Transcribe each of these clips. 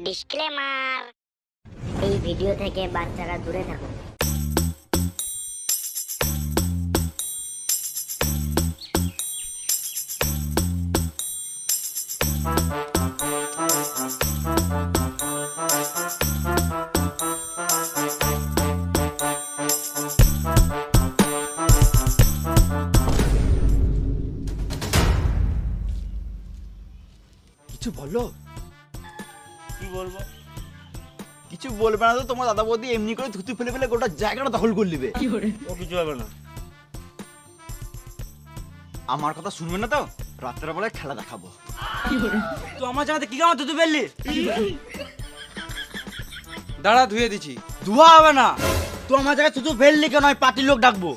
Disclaimer, এই video থেকে বাচ্চারা দূরে থাকুন। কিছু বলো। কি বলবো? কিছু বলবে না তো তোমার দাদা বৌদি এমনি করে থুতু ফেলে ফেলে গোটা জায়গাটা দখল করে নেবে। ও কিছু হবে না। আমার কথা শুনবে না তো, রাত্রের বেলায় খেলা দেখাবো। তো আমার জায়গাতে কি কামাতে তুই ফেললি? দাঁড়া, ধুয়ে দিছি। ধোয়া হবে না। তো আমার জায়গায় তুই ফেললি কেন? আমি পার্টির লোক ডাকবো।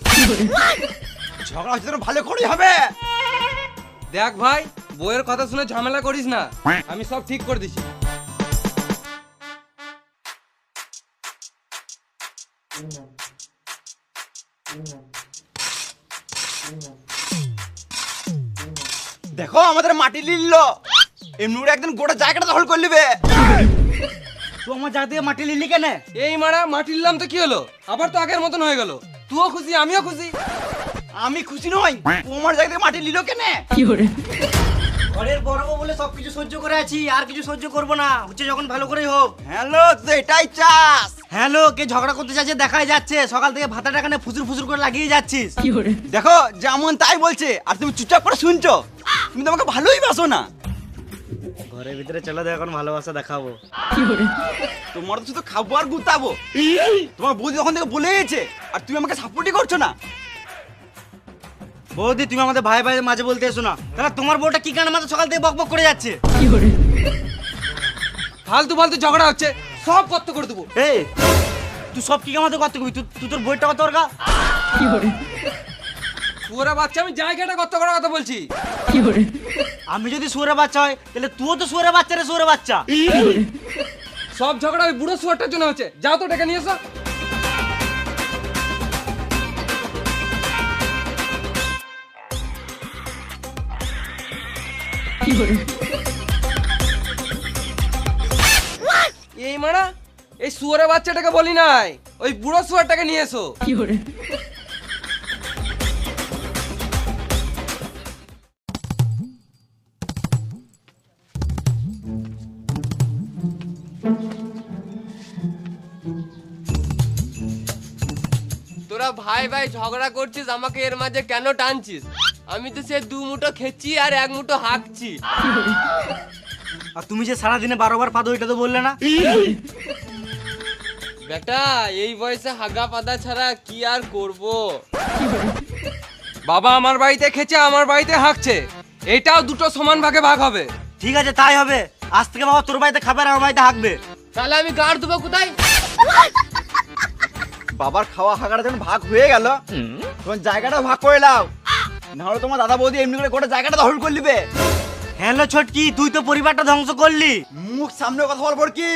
ঝগড়া হচ্ছে তো ভালো করেই হবে। দেখ ভাই, বইয়ের কথা শুনে ঝামেলা করিস না, আমি সব ঠিক করে দিছি। দেখো আমাদের মাটি লিলল, এমনি করে একদিন গোটা জায়গাটা দখল করে নেবে। তুই আমার জায়গা থেকে মাটি লিলি কেন? এই মারা মাটি নিলাম তো কি হলো, আবার তো আগের মতন হয়ে গেল। তুইও খুশি, আমিও খুশি। আমি খুশি নই, তোমার জায়গা থেকে মাটি লিল কেন? ঘরের বড় বউ বলে সবকিছু সহ্য করে আছি, আর কিছু সহ্য করবো না। হচ্ছে যখন ভালো করেই হোক। হ্যালো, তো এটাই চাস? হ্যালো, কে ঝগড়া করতে চাচ্ছে দেখাই যাচ্ছে। সকাল থেকে ভাতা টাকা নিয়ে ফুসুর ফুসুর করে লাগিয়ে যাচ্ছিস। দেখো যেমন তাই বলছে, আর তুমি চুপচাপ করে শুনছো। তুমি তো আমাকে ভালোই বাসো না। ঘরের ভিতরে চলে দেখ, এখন ভালোবাসা দেখাবো। তোমার তো শুধু খাবো আর গুতাবো। তোমার বৌদি তখন থেকে বলে গেছে, আর তুমি আমাকে সাপোর্টই করছো না। বৌদি, তুমি আমাদের ভাই ভাই মাঝে বলতে এসো না। তাহলে তোমার বউটা কি কারণে মাথা সকাল থেকে বক বক করে যাচ্ছে? ফালতু ফালতু ঝগড়া হচ্ছে, সব কত করে দেবো। এই, তুই সব কি কামাতে করতে করবি? তুই তোর বইটা কত ওর গা? পুরা বাচ্চা, আমি জায়গাটা কত করার কথা বলছি। আমি যদি শুয়োরের বাচ্চা হয়, তাহলে তুইও তো শুয়োরের বাচ্চা রে, শুয়োরের বাচ্চা। সব ঝগড়া ওই বুড়ো শুয়ারটার জন্য হচ্ছে। যাও তো ডেকে নিয়ে এসো। এই মারা, এই শুয়ারের বাচ্চাটাকে বলি নাই, ওই বুড়ো শুয়ারটাকে নিয়ে এসো। তোরা ভাই ভাই ঝগড়া করছিস, আমাকে এর মাঝে কেন টানছিস? আমি তো সে দু মুঠো খেচ্ছি আর এক মুঠো হাঁকছি। আর তুমি যে সারাদিনে 12 বার পাদো, এটা তো বললে না? বেটা, এই বয়সে হাগা পাতা ছাড়া কি আর করব? বাবা আমার বাড়িতে খেছে, আমার বাড়িতে হাঁকছে, এটাও দুটো সমান ভাগে ভাগ হবে। ঠিক আছে, তাই হবে। আজ থেকে বাবা তোর বাড়িতে খাবে আর আমার বাড়িতে হাঁকবে। তাহলে আমি গাড় দেবো কোথায়? বাবার খাওয়া হাগাটা যখন ভাগ হয়ে গেল, তখন জায়গাটা ভাগ করে নাও, নাহলে তোমার দাদা বৌদি এমনি করে গোটা জায়গাটা দখল করে নেবে। হ্যালো ছোটকি, তুই তো পরিবারটা ধ্বংস করলি। মুখ সামনে কথা বলবো কি?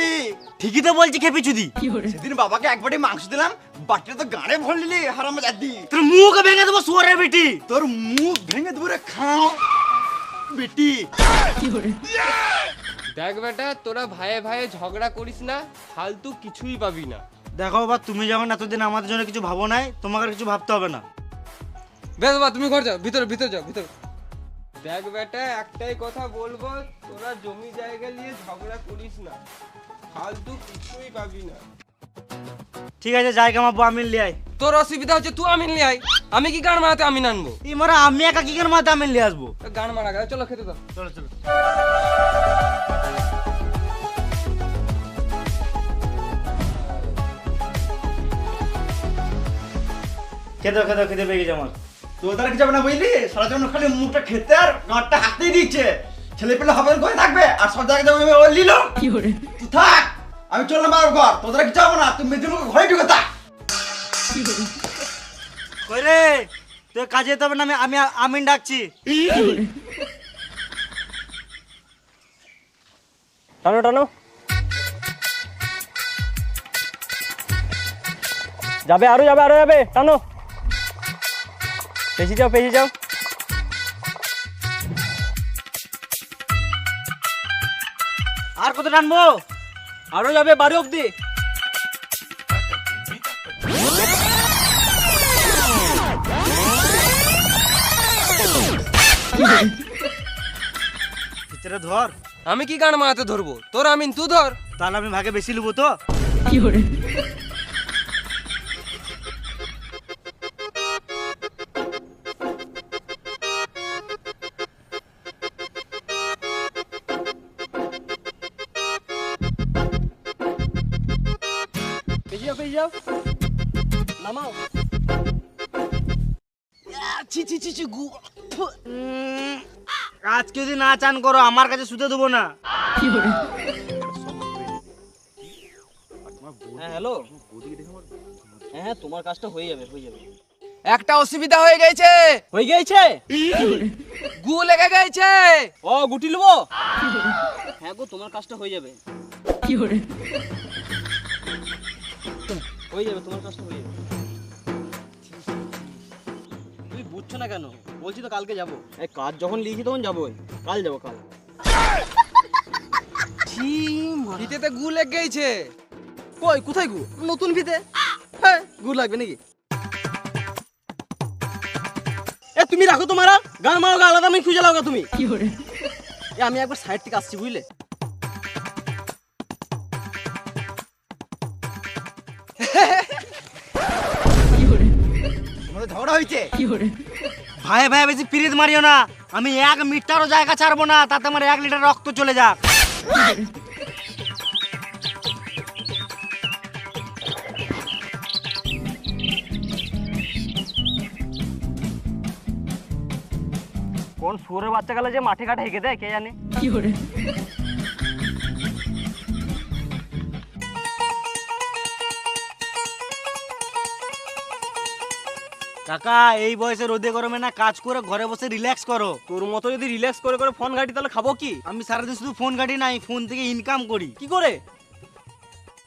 ঠিকই তো বলছি খেপি চুদি। সেদিন বাবাকে এক বাটি মাংস দিলাম, বাটিটা তো গাড়ে ভর নিলি হারাম জাদি। তোর মুখ ভেঙে দেবো শুয়োরের বেটি। তোর মুখ ভেঙে দূরে খাও বেটি। দেখ বেটা, তোরা ভাইয়ে ভাইয়ে ঝগড়া করিস না, ফালতু কিছুই পাবি না। দেখো বাবা, তুমি যখন এতদিন আমাদের জন্য কিছু ভাবো নাই, তোমাকে আর কিছু ভাবতে হবে না। বেশ বাবা, তুমি ঘর যাও, ভিতরে ভিতরে যাও, ভিতরে। দেখ বেটা, একটাই কথা বলবো, তোরা জমি জায়গা নিয়ে ঝগড়া করিস না, ফালতু কিছুই পাবি না। ঠিক আছে, যাই কামাবো, আমি লিয়ে আই। তোর অসুবিধা হচ্ছে, তুই আমিন নিয়ে আয়। আমি কি গান মারাতে আমিন আনবো? এই মারা, আমি একা কি করে মাথা আমি লিয়ে আসবো? গান মারা গেছে, চলো খেতে দাও। চলো চলো। খেতে পেয়ে গেছে আমার। তোদের কি যাবে না বুঝলি? সারা জীবন খালি মুখটা খেতে আর গাঁটটা হাতেই দিচ্ছে। ছেলে পেলে হবে করে থাকবে, আর সব জায়গায় যাবে ও লিল। তুই থাক, আমি চললাম বাবার ঘর। তোদের কি যাবো না, তুই মেয়েদের মুখে ঘরে ঢুকে থাক। কই রে, তুই কাজে যেতে হবে না? আমি আমিন ডাকছি। টানো টানো, যাবে আরো যাবে, আরো যাবে, টানো। পেছি যাও, পেছি যাও। আর কত টানবো? আরো যাবে বাড়ি অব্দি। ভিতরে ধর। আমি কি গান মারাতে ধরবো? তোর আমিন তুই ধর। তাহলে আমি ভাগে বেশি নেবো তো? পেয়ে যাও নামাও। আজকে যদি না চান করো আমার কাছে শুতে দেবো না। হ্যাঁ হ্যালো, হ্যাঁ তোমার কাজটা হয়ে যাবে, হয়ে যাবে। একটা অসুবিধা হয়ে গেছে। হয়ে গেছে? গু লেগে গেছে। ও গুটি নেবো? হ্যাঁ গো তোমার কাজটা হয়ে যাবে, হয়ে যাবে, তোমার কাজটা হয়ে যাবে। তুমি বুঝছো না কেন? বলছি তো কালকে যাবো। এই কাজ যখন লিখি তখন যাবোই, কাল যাবো কাল। ফিতেতে গু লেগে গেছে। কই কোথায় গু? নতুন ফিতে। হ্যাঁ গু লাগবে নাকি? এ তুমি রাখো তোমার গান মারো, আলাদা আমি খুঁজে লাগাও তুমি। এ আমি একবার সাইড থেকে আসছি বুঝলে। তোমাদের ঝগড়া হয়েছে? ভাই ভাই বেশি পিরিত মারিও না, আমি 1 মিটারও জায়গা ছাড়বো না, তাতে আমার 1 লিটার রক্ত চলে যাক। কোন শুয়োরের বাচ্চা গেলে যে মাঠে ঘাটে হেঁকে দেয় কে জানে। কাকা এই বয়সে রোদে গরমে না কাজ করে ঘরে বসে রিল্যাক্স করো। তোর মতো যদি রিল্যাক্স করে করে ফোন ঘাটি তাহলে খাবো কি? আমি সারাদিন শুধু ফোন ঘাটি নাই, ফোন থেকে ইনকাম করি। কি করে?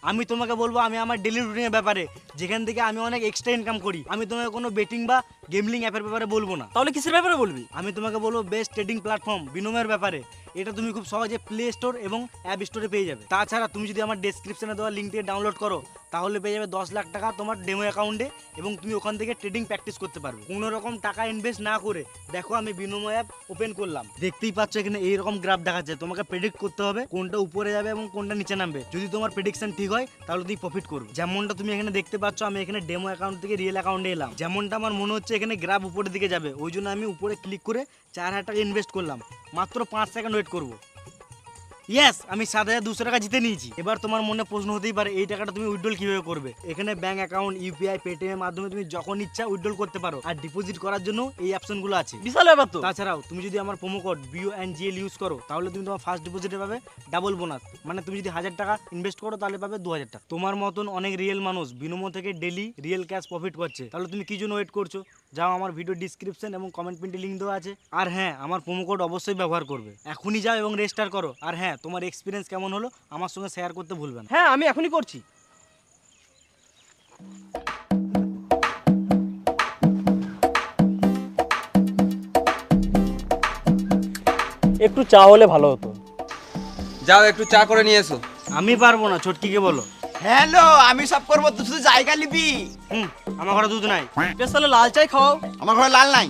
আমি তোমাকে বলবো আমি আমার ডেলি রুটিনের ব্যাপারে, যেখান থেকে আমি অনেক এক্সট্রা ইনকাম করি। আমি তোমাকে কোনো বেটিং বা গেমলিং অ্যাপের ব্যাপারে বলবো না। তাহলে কিসের ব্যাপারে বলবি? আমি তোমাকে বলবো বেস্ট ট্রেডিং প্ল্যাটফর্ম বিনোমের ব্যাপারে। এটা তুমি খুব সহজে প্লে স্টোর এবং অ্যাপ স্টোরে পেয়ে যাবে। তাছাড়া তুমি যদি আমার ডেসক্রিপশনে দেওয়া লিঙ্ক থেকে ডাউনলোড করো তাহলে পেয়ে যাবে 10 লাখ টাকা তোমার ডেমো অ্যাকাউন্টে, এবং তুমি ওখান থেকে ট্রেডিং প্র্যাকটিস করতে পারবে কোনো রকম টাকা ইনভেস্ট না করে। দেখো আমি বিনোময় অ্যাপ ওপেন করলাম, দেখতেই পাচ্ছ এখানে এইরকম গ্রাফ দেখাচ্ছে। তোমাকে প্রেডিক্ট করতে হবে কোনটা উপরে যাবে এবং কোনটা নিচে নামবে। যদি তোমার প্রেডিকশন ঠিক হয় তাহলে তুমি প্রফিট করবে। যেমনটা তুমি এখানে দেখতে পাচ্ছ, আমি এখানে ডেমো অ্যাকাউন্ট থেকে রিয়েল অ্যাকাউন্টে এলাম। যেমনটা আমার মনে হচ্ছে এখানে গ্রাফ উপরের দিকে যাবে, ওই জন্য আমি উপরে ক্লিক করে 4000 টাকা ইনভেস্ট করলাম। মাত্র 5 সেকেন্ড ওয়েট করবো। ইয়েস, আমি 7200 টাকা জিতে নিয়েছি। এবার তোমার মনে প্রশ্ন হতেই পারে এই টাকাটা তুমি উইথড্রল কিভাবে করবে। এখানে ব্যাংক অ্যাকাউন্ট, ইউপিআই, পেটিএম এর মাধ্যমে তুমি যখন ইচ্ছা উইথড্রল করতে পারো, আর ডিপোজিট করার জন্য এই অপশনগুলো আছে। বিশাল ব্যাপার তো। তাছাড়াও তুমি যদি আমার প্রোমো কোড BUNGL ইউজ করো তাহলে তুমি তোমার ফার্স্ট ডিপোজিটে পাবে ডাবল বোনাস। মানে তুমি যদি 1000 টাকা ইনভেস্ট করো তাহলে পাবে 2000 টাকা। তোমার মতন অনেক রিয়েল মানুষ বিনোমো থেকে ডেলি রিয়েল ক্যাশ প্রফিট করছে, তাহলে তুমি কি জন্য ওয়েট করছো? যাও, আমার ভিডিও ডিসক্রিপশন এবং কমেন্ট পিনটি লিঙ্ক দেওয়া আছে। আর হ্যাঁ, আমার প্রোমো কোড অবশ্যই ব্যবহার করবে। এখনই যাও এবং রেজিস্টার করো। আর হ্যাঁ, তোমার এক্সপিরিয়েন্স কেমন হলো আমার সঙ্গে শেয়ার করতে ভুলবেন। হ্যাঁ, আমি এখনই করছি। একটু চা হলে ভালো হতো। যাও একটু চা করে নিয়ে এসো। আমি পারবো না, ছোটকিকে বলো। হ্যালো, আমি সব করবো, তুই শুধু জায়গা নিবি। আমার ঘরে দুধ নাই, স্পেশালি লাল চাই খাও। আমার ঘরে লাল নাই,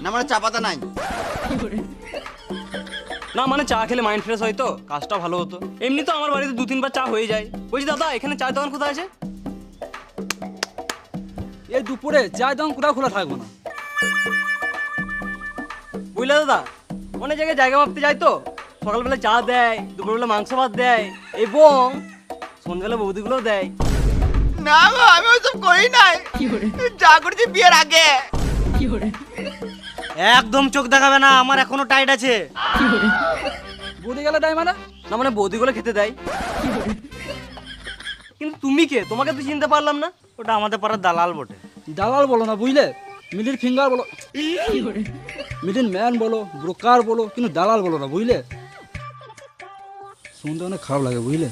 না মানে চা পাতা নাই। না মানে চা খেলে মাইন্ড ফ্রেশ হয় তো, কাজটা ভালো হতো। এমনি তো আমার বাড়িতে 2-3 বার চা হয়ে যায়। বলছি দাদা, এখানে চায়ের দোকান কোথায় আছে? এই দুপুরে চায়ের দোকান কোথাও খোলা থাকবো না। বুঝলে দাদা, অনেক জায়গায় জায়গা মাপতে যায় তো, সকালবেলা চা দেয়, দুপুরবেলা মাংস ভাত দেয়, এবং সন্ধ্যাবেলা বৌদিগুলো দেয়। না গো, আমি ওইসব করি নাই, যা করছি বিয়ের আগে। একদম চোখ দেখাবে না, আমার এখনো টাইট আছে। বৌদি গেলে দেয় মানে? না মানে বৌদিগুলো খেতে দেয়। কিন্তু তুমি কে? তোমাকে তো চিনতে পারলাম না। ওটা আমাদের পাড়ার দালাল বটে। দালাল বলো না বুঝলে, মিডিল ফিঙ্গার বলো, মিডিল ম্যান বলো, ব্রোকার বলো, কিন্তু দালাল বলো না বুঝলে। শুনতে অনেক খারাপ লাগে বুঝলে।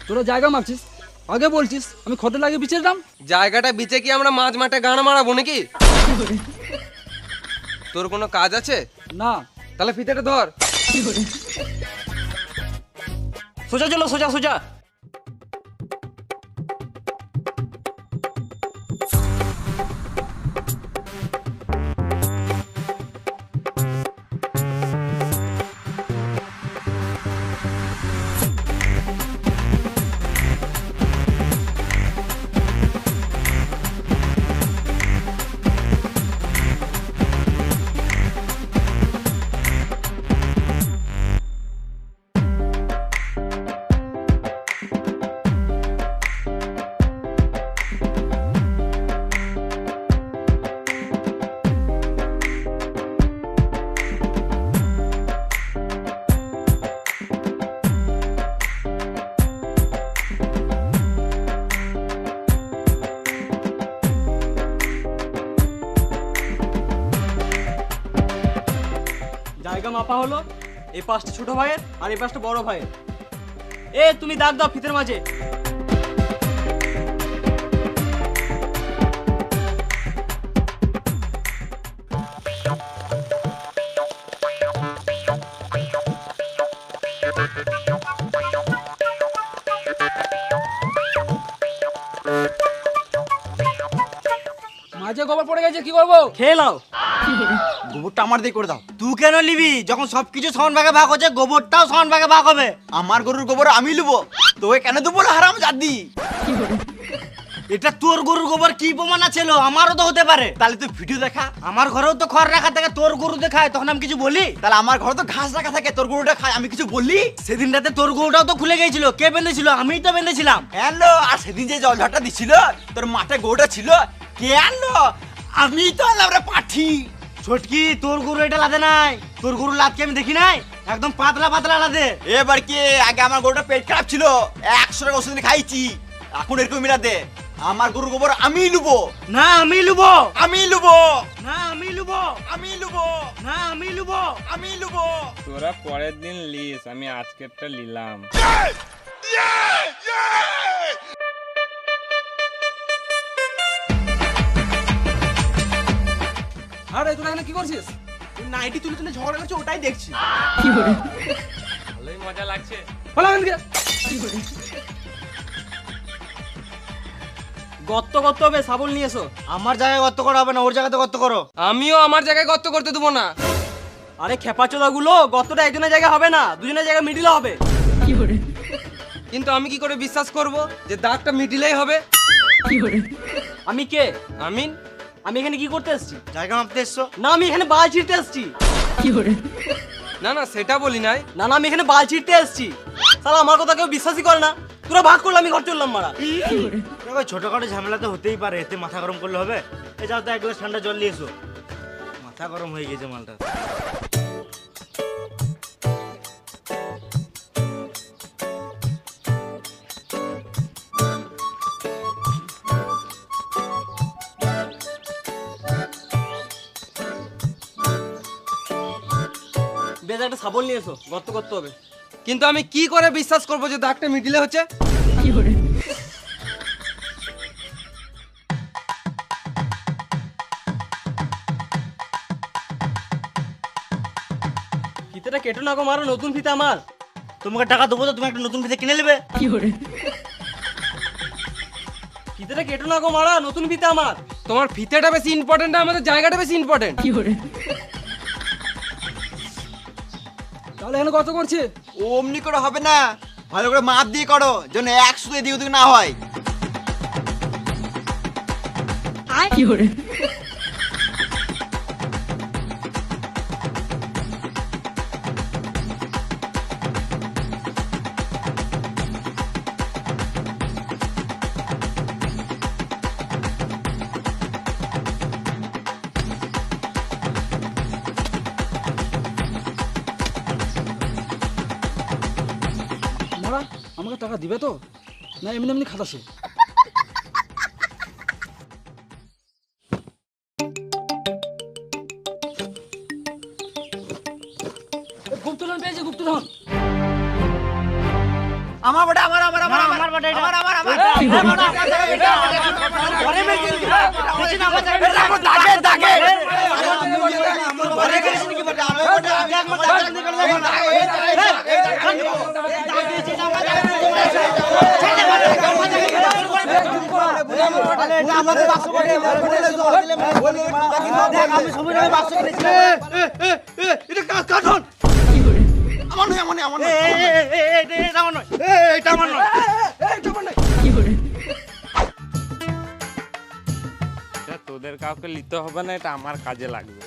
তোরা জায়গা মাপছিস, আগে বলছিস আমি খতে লাগে বিচের দাম। জায়গাটা বিচে কি আমরা মাঝ মাঠে গান মারাবো নাকি? তোর কোনো কাজ আছে? না। তাহলে ফিতেটা ধর। সোজা চলো, সোজা সোজা। জায়গা মাপা হলো, এই পাশটা ছোট ভাইয়ের আর এই পাশটা বড় ভাইয়ের। এ তুমি দাগ দাও ফিতের মাঝে। মাঝে গোবর পড়ে গেছে, কি করবো? খেয়ে নাও। গোবরটা আমার দিয়ে করে দাও। তুই কেন নিবি? যখন সবকিছু সমান ভাগে ভাগ হচ্ছে, গোবরটাও সমান ভাগে ভাগ হবে। আমার গরুর গোবর আমি লুবো, তোকে কেন দেবো না হারাম জাদি? এটা তোর গরুর গোবর কি প্রমাণ আছে? আমারও তো হতে পারে। তাহলে তুই ভিডিও দেখা। আমার ঘরেও তো খড় রাখা থাকে, তোর গরু দেখায়, তখন আমি কিছু বলি? তাহলে আমার ঘরে তো ঘাস রাখা থাকে, তোর গরুটা খায়, আমি কিছু বললি? সেদিন রাতে তোর গরুটাও তো খুলে গিয়েছিল, কে বেঁধেছিল? আমিই তো বেঁধেছিলাম। হ্যালো, আর সেদিন যে জল ঝড়টা দিছিল, তোর মাঠে গরুটা ছিল, কে আনলো? আমি তো আনলাম রে পাঠি। ছোটকি, তোর গরু এটা লাদে নাই। তোর গরু লাদকে আমি দেখি নাই, একদম পাতলা পাতলা লাদে। এবার কি, আগে আমার গরুটা পেট খারাপ ছিল, 100 টাকা ওষুধ এনে খাইছি, এখন এরকম মিলা দে। আমার গরুর গোবর আমি লুবো। না আমি লুবো, আমি লুবো। না আমি লুবো, আমি লুবো। না আমি লুবো। আমি লুবো। তোরা পরের দিন লিস, আমি আজকেরটা নিলাম। আরে তোরা এখানে কি করছিস? নাইটি তুলে তুলে ঝগড়া করছে, ওটাই দেখছি। ভালোই মজা লাগছে। বলো এখান থেকে। গর্ত করতে হবে, সাবল নিয়ে এসো। আমার জায়গায় গর্ত করা হবে না, ওর জায়গাতে গর্ত করো। আমিও আমার জায়গায় গর্ত করতে দেবো না। আরে খেপাচোদা গুলো, গর্তটা একজনের জায়গায় হবে না, দুজনের জায়গায় মিডিলে হবে। কিন্তু আমি কি করে বিশ্বাস করব যে দাগটা মিডিলেই হবে? আমি কে? আমিন। আমি এখানে কি করতে এসেছি? জায়গা মাপতে এসছো? না, আমি এখানে বাল ছিঁড়তে এসেছি। না না, সেটা বলি নাই। না না, আমি এখানে বাল ছিঁড়তে এসেছি। শালা আমার কথা কেউ বিশ্বাসই করে না। তোরা ভাগ করলে আমি ঘর চললাম মারা। দেখো, ছোটখাটো ঝামেলা তো হতেই পারে, এতে মাথা গরম করলে হবে? এই যাও তো এক গ্লাস ঠান্ডা জল নিয়ে এসো। মাথা গরম হয়ে গেছে মালটা। বেশ, একটা সাবল নিয়ে এসো, গর্ত করতে হবে। কিন্তু আমি কি করে বিশ্বাস করব যে দাগটা মিডিলে হচ্ছে? ফিতেটা কেটো না গো মারো, নতুন ফিতে আমার। তোমাকে টাকা দেবো তো তুমি একটা নতুন ফিতে কিনে নেবে। ফিতেটা কেটো না গো মারা, নতুন ফিতে আমার। তোমার ফিতেটা বেশি ইম্পর্টেন্ট না আমাদের জায়গাটা বেশি ইম্পর্টেন্ট? তাহলে এখানে কত করছে? অমনি করে হবে না, ভালো করে মাপ দিয়ে করো, যেন 100 এদিক ওদিক না হয়। মারা আমাকে টাকা দিবে তো, না এমনি এমনি খাতাছে? গুপ্তধন পেয়েছে, গুপ্তধন। আমার বড়, আমার আমার আমার না, আমার বটে এটা। আমার আমার আমার এই, আমার আমার ঘরে মেরে দিল। দেখছি না, আমার জায়গায় আমার দাগে দাগে ঘরে গেছিস নাকি বটে? আমি বটে, আগে একবার দাগ দিতে গেলে দেখো না। এই, দাগ দিয়েছিস আমার এটা কাটন আমার নয়, আমার নয়, আমার নয়। এটা আমার নয়, এটা আমার নয়। এটা তোদের কাউকে নিতে হবে না, এটা আমার কাজে লাগবে।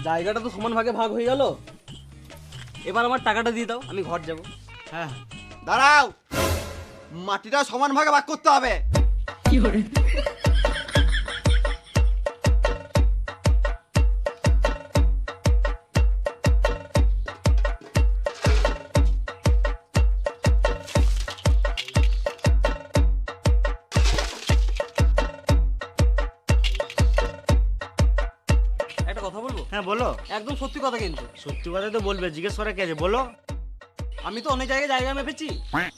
জায়গাটা তো সমান ভাগে ভাগ হয়ে গেল, এবার আমার টাকাটা দিয়ে দাও, আমি ঘর যাব। হ্যাঁ দাঁড়াও, মাটিটা সমান ভাগে ভাগ করতে হবে। একটা কথা বলবো? হ্যাঁ বলো। একদম সত্যি কথা কিন্তু। সত্যি কথা তো বলবে, জিজ্ঞেস করে কে আছে বলো। আমি তো অনেক জায়গায় জায়গা মেপেছি,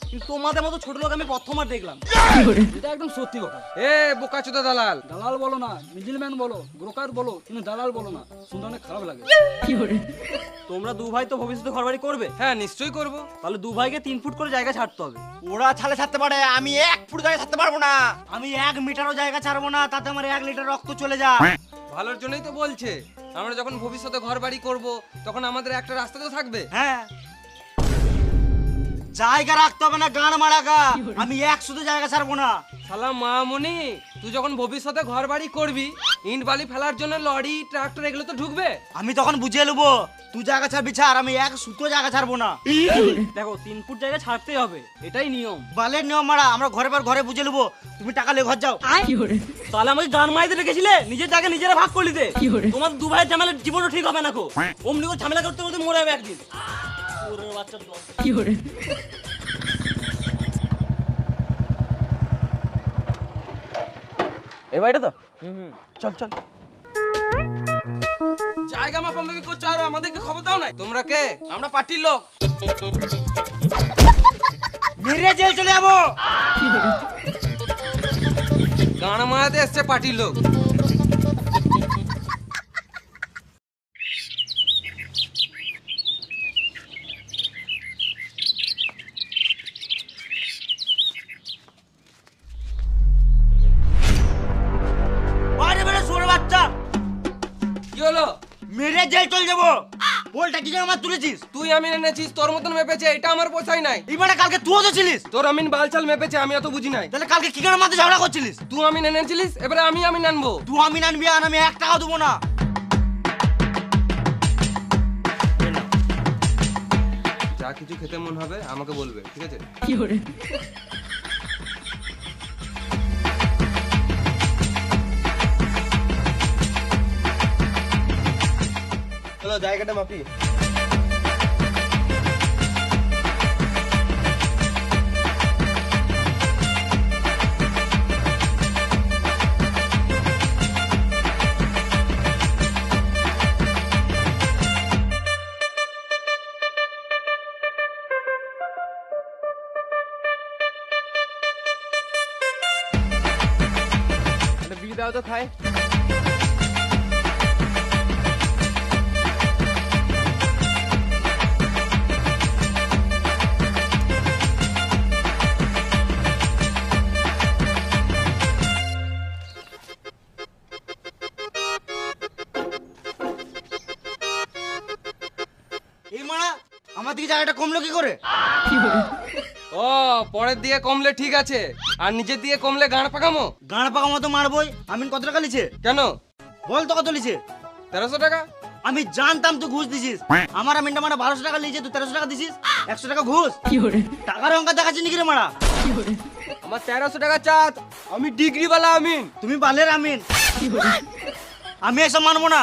কিন্তু তোমাদের মতো ছোট লোক আমি প্রথমবার দেখলাম। এটা একদম সত্যি কথা। এ বোকাচোদা দালাল, দালাল বলো না, মিডলম্যান বলো, ব্রোকার বলো, কিন্তু দালাল বলো না, শুনতে অনেক খারাপ লাগে। তোমরা দু ভাই তো ভবিষ্যতে ঘরবাড়ি করবে, হ্যাঁ নিশ্চয়ই করব। তাহলে দু ভাইকে 3 ফুট করে জায়গা ছাড়তে হবে। ওরা ছালে ছাড়তে পারে, আমি 1 ফুট জায়গায় ছাড়তে পারবো না। আমি 1 মিটারও জায়গা ছাড়বো না, তাতে আমার 1 লিটার রক্ত চলে যায়। ভালোর জন্যই তো বলছে, আমরা যখন ভবিষ্যতে ঘর বাড়ি করবো তখন আমাদের একটা রাস্তা তো থাকবে। হ্যাঁ, জায়গা রাখতে হবে না গান মারাগা, আমি 1 শুধু জায়গা ছাড়বো না। শালা মামুনি, তুই যখন ভবিষ্যতে ঘর বাড়ি করবি, ইট বালি ফেলার জন্য লরি ট্রাক্টর এগুলো তো ঢুকবে। আমি তখন বুঝিয়ে নেবো, তুই জায়গা ছাড়বি ছাড়, আমি 1 সুতো জায়গা ছাড়বো না। দেখো 3 ফুট জায়গা ছাড়তেই হবে, এটাই নিয়ম। বালের নিয়ম মারা, আমরা ঘরে পর ঘরে বুঝে নেবো। তুমি টাকা নিয়ে ঘর যাও। তাহলে আমাকে গান মাইতে রেখেছিলে, নিজের জায়গা নিজেরা ভাগ করে দিতে। তোমার দু ভাইয়ের ঝামেলা জীবনও ঠিক হবে না, অমনি করে ঝামেলা করতে করতে মরে যাবে একদিন। ওরে বাচ্চা দল। এই বাড়িটা তো? চল চল। জায়গা মাপামাপি করছো আর আমাদেরকে খবর দাও নাই। তোমরা কে? আমরা পার্টির লোক। মেরে জেল চলে যাবো। গান মারাতে এসছে পার্টির লোক। বাইরে বেরো শুয়োরের বাচ্চা, কি হলো? মেরে জেল চলে যাবো। বলটা কি যেন আমার তুলেছিস? তুই আমিন এনেছিস, তোর মতন মেপেছে, এটা আমার পোষাই নাই। এবারে কালকে তুইও তো ছিলিস, তোর আমিন বালচাল মেপেছে, আমি অত বুঝি নাই। তাহলে কালকে কি কারণে মাঝে ঝগড়া করছিলিস? তুই আমিন এনেছিলিস, এবারে আমি আনবো। তুই আমি আনবি আর আমি 1 টাকাও দেবো না। যা কিছু খেতে মন হবে আমাকে বলবে, ঠিক আছে? চলো জায়গাটা মাপি। বিল দাও তো খাই। এই মারা, আমার দিকে জায়গাটা কমলো কি করে? ও, পরের দিকে কমলে ঠিক আছে, আর নিচের দিকে কমলে গাঁড় পাকামো। গাঁড় পাকা মতো মারবই। আমিন কত টাকা লিছে? কেন? বল তো কত লিছে? 1300 টাকা। আমি জানতাম তুই ঘুষ দিছিস। আমার আমিনটা মারা 1200 টাকা লিছে, তুই 1300 টাকা দিছিস। 100 টাকা ঘুষ। টাকার অঙ্ক দেখাচ্ছি নাকি রে মারা? আমার 1300 টাকা চাঁদ, আমি ডিগ্রি বালা আমিন। তুমি বালের আমিন। আমি এসব মানবো না।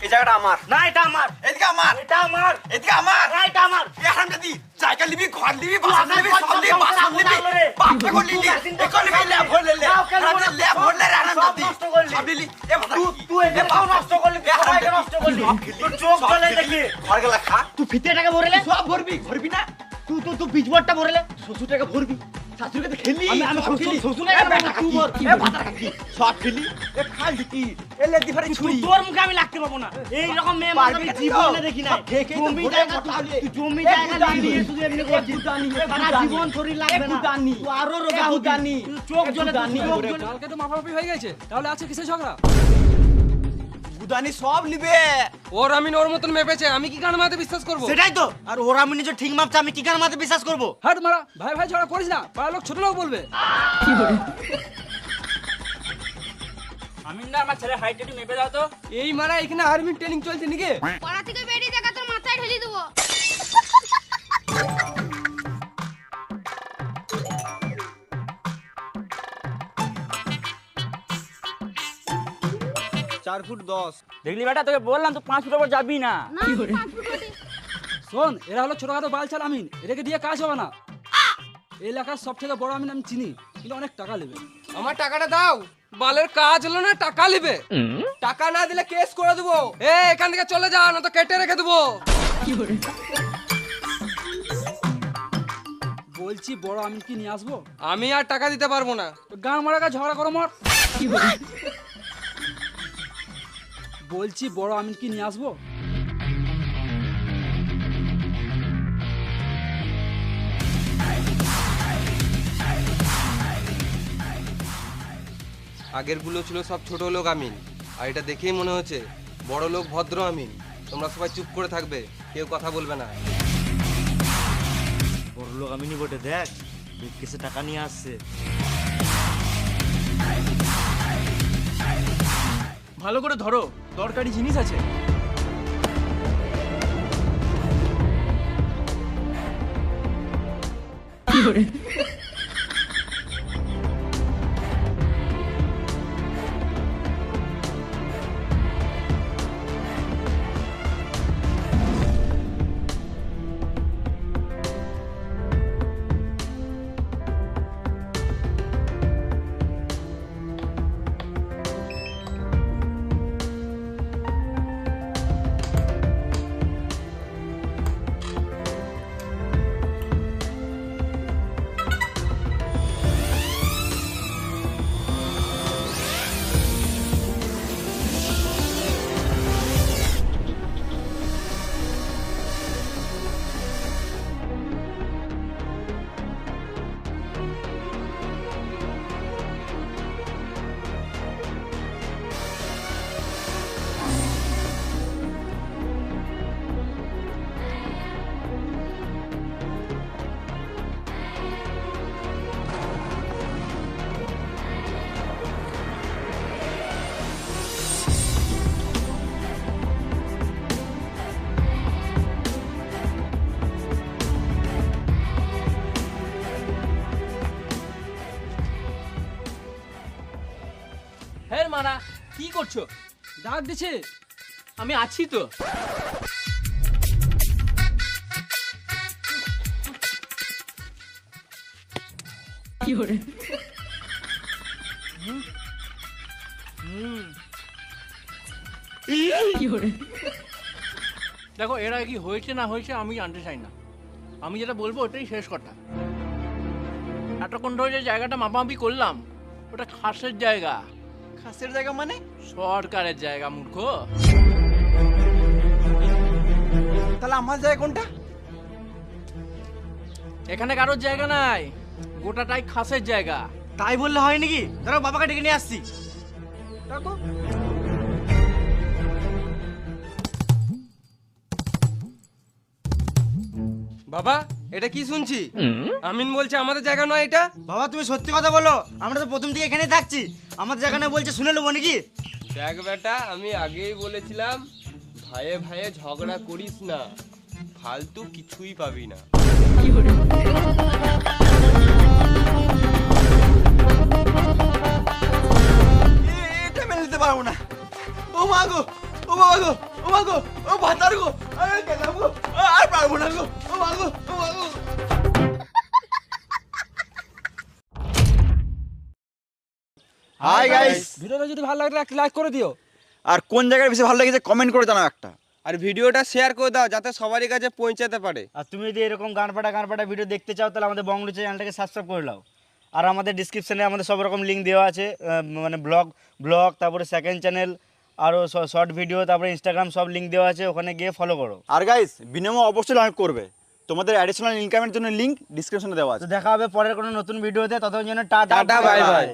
এই জায়গাটা আমার। না এটা আমার, এদিকে আমার। এটা আমার, এদিকে আমার। না এটা আমার। এই হারামজাদি, জায়গা নিবি, ঘর নিবি, বাসন নিবি, সব নিবি, বাসন নিবি। বাপটা করে নিলি, এখন নিবি, ল্যাব ভরলে ল্যাব। হারামজাদি, ল্যাব ভরলে রে হারামজাদি। নষ্ট করলি। সব নিলি। এ ভাতা কি? তুই এটা তাও নষ্ট করলি, এ সবাইকে হারামজাদি, নষ্ট করলি। সব খেলি, তোর চোখ সব জ্বলে খেলি। দেখি। ঘর গেলা খা। তুই ফিতে টাকা ভরেলে, সব ভরবি, ভরবি না? তুই বিজবরটা ভরেলে, শ্বশুর টাকা ভরবি, শাশুড়ি কাছে খেলি আমি সব খেলি। শ্বশুরে এ বেটা কাকি, এ ভাতার কাকি, সব খেলি এ খাল কি এ লেদি ফাড়ি ছুরি তোর মুখে আমি লাগতে পারবো না এই রকম মেয়ে পারবি মানুষকে তো? জীবনে দেখি নাই দেখে তো জমি ভোরে জায়গা ঘটালে। তুই জমি এ জায়গা গুদানি, নিয়ে শুধু এমনি করছিস গুদানি, এ সারা গুদানি, জীবন শরীর লাগবে না গুদানি, তুই আরো রোগা হবি গুদানি, তুই চোখ জ্বলে গুদানি, চোখ জ্বলে কালকে তো মাপামাপি হয়ে গেছে, তাহলে আছে কিসের ঝগড়া? গুদানি সব নিবে ওর আমি ওর মতন মেপেছে, আমি কি কারণে মাতে বিশ্বাস করবো? সেটাই তো আর ওরা আমি নিজে ঠিক মাপছে আমি কি কার মাতে বিশ্বাস করবো হাট মারা, ভাই ভাই ঝগড়া করিস না, পাড়ার লোক ছোট লোক বলবে। আমি না আমার ছেলে হাইট একটু মেপে দাও তো। এই মারা এখানে আর্মি ট্রেনিং চলছে নাকি? পাড়া থেকে বেরিয়ে দেখা তোর মাথায় ঢেলে দেবো। দেখলি বেটা তোকে বললাম তো 5 ফুট ওপর যাবি না। না 5 ফুট হতে। শোন, এরা হলো ছোটখাটো বালছাল আমিন, এটাকে দিয়ে কাজ হবে না। এই এলাকার সব থেকে বড় আমিন আমি চিনি, কিন্তু অনেক টাকা নেবে। আমার টাকাটা দাও। বালের কাজ হলো না, টাকা নেবে। টাকা না দিলে কেস করে দেবো। এ এখান থেকে চলে যা, না তো কেটে রেখে দেবো। বলছি বড় আমিন কি নিয়ে আসবো? আমি আর টাকা দিতে পারবো না। তো গান মারা গা ঝগড়া করো মর। বলছি বড় আমিন কি নিয়ে আসবো? আগের গুলো ছিল সব ছোট লোক আমিন, আর এটা দেখেই মনে হচ্ছে বড় লোক ভদ্র আমিন। তোমরা সবাই চুপ করে থাকবে, কেউ কথা বলবে না। বড় লোক আমি নি বটে দেখ কেসে টাকা নিয়ে আসছে ভালো করে ধরো, দরকারি জিনিস আছে। হ্যাঁ মারা, কি করছো? ডাক দিছে। আমি আছি তো। দেখো এরা কি হয়েছে না হয়েছে আমি জানতে চাই না, আমি যেটা বলবো ওটাই শেষ কথা। এতক্ষণ ধরে যে জায়গাটা মাপামাপি করলাম ওটা খাসের জায়গা। খাসের জায়গা মানে সরকারের জায়গা মূর্খ। তাহলে আমার জায়গা কোনটা? এখানে কারোর জায়গা নাই, গোটাটাই খাসের জায়গা। তাই বললে হয় নাকি ধরো বাবাকে ডেকে নিয়ে আসছি দেখো বাবা, এটা কি শুনছি? আমিন বলছে আমাদের জায়গা নয় এটা। বাবা তুমি সত্যি কথা বলো, আমরা তো প্রথম থেকে এখানেই থাকছি, আমাদের জায়গা না বলছে শুনে নেবো নাকি? দেখ বেটা, আমি আগেই বলেছিলাম ভাইয়ে ভাইয়ে ঝগড়া করিস না, ফালতু কিছুই পাবি না। এটা মেনে নিতে পারবো না। ও মা গো, ও বাবা গো, ও মা গো, ও ভাতার গো, আরে গেলাম গো, আর পারবো না গো, ও মা গো, ও মা গো। হাই গাইস, ভিডিওটা যদি ভালো লাগে একটা লাইক করে দিও। আর কোন জায়গায় বেশি ভালো লেগেছে কমেন্ট করে জানাও একটা। আর ভিডিওটা শেয়ার করে দাও যাতে সবারই কাছে পৌঁছাতে পারে। আর তুমি যদি এরকম গান পাটা ভিডিও দেখতে চাও তাহলে আমাদের বংলু চ্যানেলটাকে সাবস্ক্রাইব করে নাও। আর আমাদের ডিসক্রিপশনে আমাদের সব রকম লিঙ্ক দেওয়া আছে, মানে ব্লগ তারপরে সেকেন্ড চ্যানেল, আরও শর্ট ভিডিও, তারপরে ইনস্টাগ্রাম, সব লিঙ্ক দেওয়া আছে, ওখানে গিয়ে ফলো করো। আর গাইস বিনিময় অবশ্যই লাইক করবে, তোমাদের অ্যাডিশনাল ইনকামের জন্য লিঙ্ক ডিসক্রিপশনে দেওয়া আছে। তো দেখা হবে পরের কোনো নতুন ভিডিওতে, ততক্ষণ জন্য টাটা টাটা, বাই বাই।